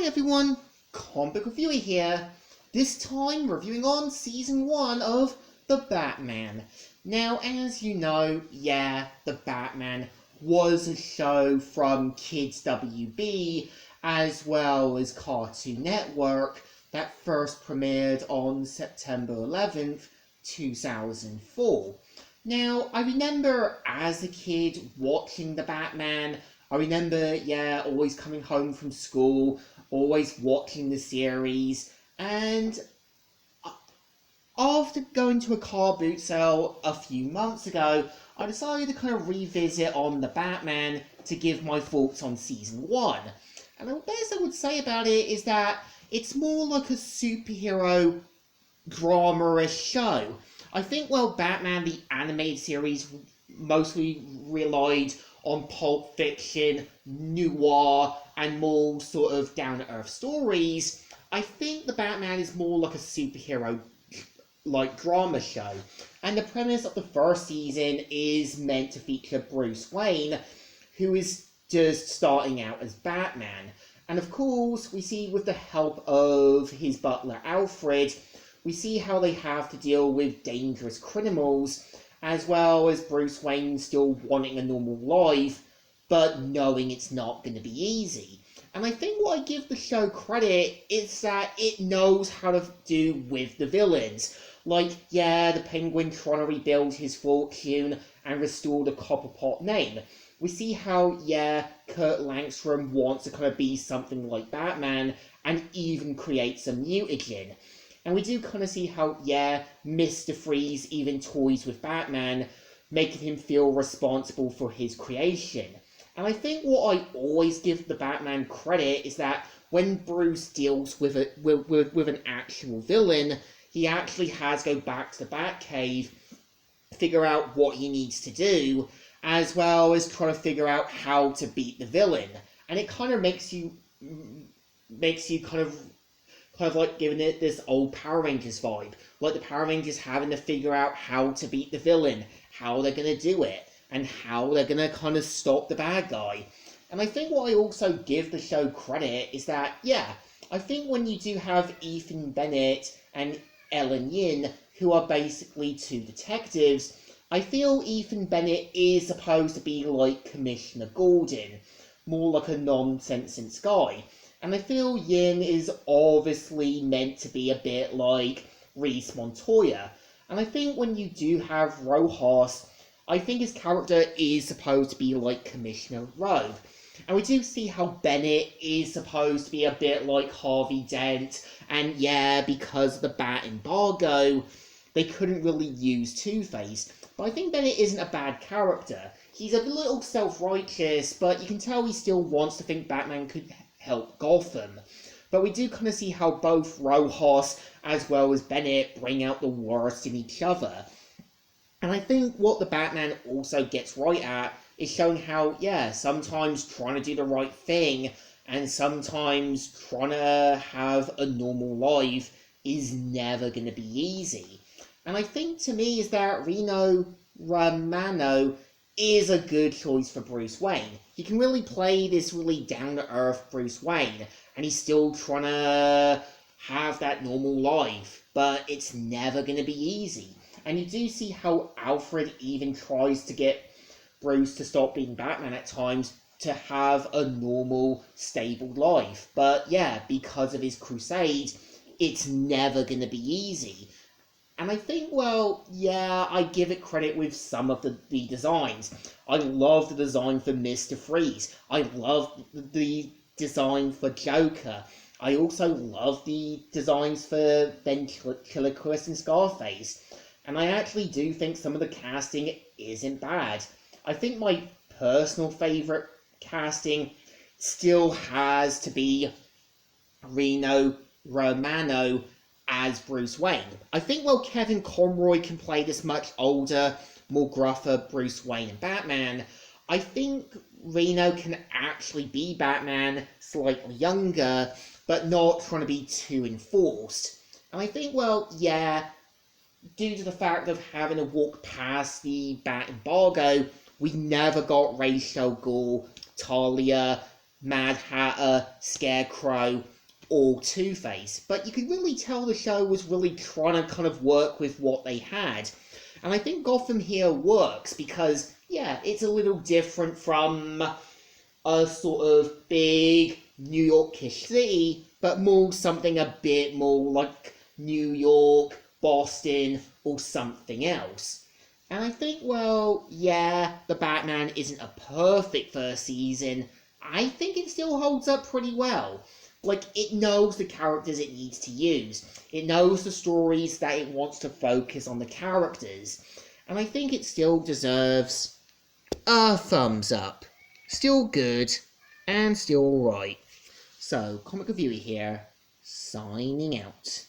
everyone, Comic Book Reviewer here, this time reviewing on Season 1 of The Batman. Now, as you know, The Batman was a show from Kids WB, as well as Cartoon Network, that first premiered on September 11th, 2004. Now, I remember as a kid watching The Batman. I remember, always coming home from school, always watching the series, and after going to a car boot sale a few months ago, I decided to kind of revisit on The Batman to give my thoughts on Season 1. And the best I would say about it is that it's more like a superhero drama-ish show. I think, Batman, the animated series, mostly relied on Pulp Fiction, noir, and more sort of down-to-earth stories. I think The Batman is more like a superhero drama show. And the premise of the first season is meant to feature Bruce Wayne, who is just starting out as Batman. And of course, we see with the help of his butler Alfred, we see how they have to deal with dangerous criminals, as well as Bruce Wayne still wanting a normal life, but knowing it's not going to be easy. And I think what I give the show credit is that it knows how to do with the villains. The Penguin trying to rebuild his fortune and restore the Copperpot name. We see how, Kurt Langstrom wants to kind of be something like Batman and even create some mutagen. And we do kind of see how, Mr. Freeze even toys with Batman, making him feel responsible for his creation. And I think what I always give the Batman credit is that when Bruce deals with an actual villain, he actually has to go back to the Batcave, figure out what he needs to do, as well as try to figure out how to beat the villain. And it kind of makes you kind of like giving it this old Power Rangers vibe. Like the Power Rangers having to figure out how to beat the villain, how they're going to do it, and how they're going to kind of stop the bad guy. And I think what I also give the show credit is that, I think when you do have Ethan Bennett and Ellen Yin, who are basically two detectives, I feel Ethan Bennett is supposed to be like Commissioner Gordon, more like a nonsense guy. And I feel Yin is obviously meant to be a bit like Reese Montoya. And I think when you do have Rojas, I think his character is supposed to be like Commissioner Rogue. And we do see how Bennett is supposed to be a bit like Harvey Dent. And because of the Bat embargo, they couldn't really use Two-Face. But I think Bennett isn't a bad character. He's a little self-righteous, but you can tell he still wants to think Batman could help Gotham. But we do kind of see how both Rojas as well as Bennett bring out the worst in each other. And I think what the Batman also gets right at is showing how, sometimes trying to do the right thing and sometimes trying to have a normal life is never going to be easy. And I think to me is that Rino Romano is a good choice for Bruce Wayne. He can really play this really down-to-earth Bruce Wayne, and he's still trying to have that normal life, but it's never going to be easy. And you do see how Alfred even tries to get Bruce to stop being Batman at times to have a normal, stable life. But because of his crusade, it's never going to be easy. And I think, I give it credit with some of the designs. I love the design for Mr. Freeze. I love the design for Joker. I also love the designs for Ventriloquist and Scarface. And I actually do think some of the casting isn't bad. I think my personal favourite casting still has to be Rino Romano as Bruce Wayne. I think Kevin Conroy can play this much older, more gruffer Bruce Wayne and Batman, I think Reno can actually be Batman slightly younger, but not trying to be too enforced. And I think, due to the fact of having to walk past the Bat embargo, we never got Ra's al Ghul, Talia, Mad Hatter, Scarecrow, or Two-Face, but you could really tell the show was really trying to kind of work with what they had. And I think Gotham here works because, yeah, it's a little different from a sort of big New Yorkish city, but more something a bit more like New York, Boston, or something else. And I think, well, yeah, The Batman isn't a perfect first season. I think it still holds up pretty well. Like, it knows the characters it needs to use. It knows the stories that it wants to focus on the characters. And I think it still deserves a thumbs up. Still good, and still alright. So, Comic Reviewer here, signing out.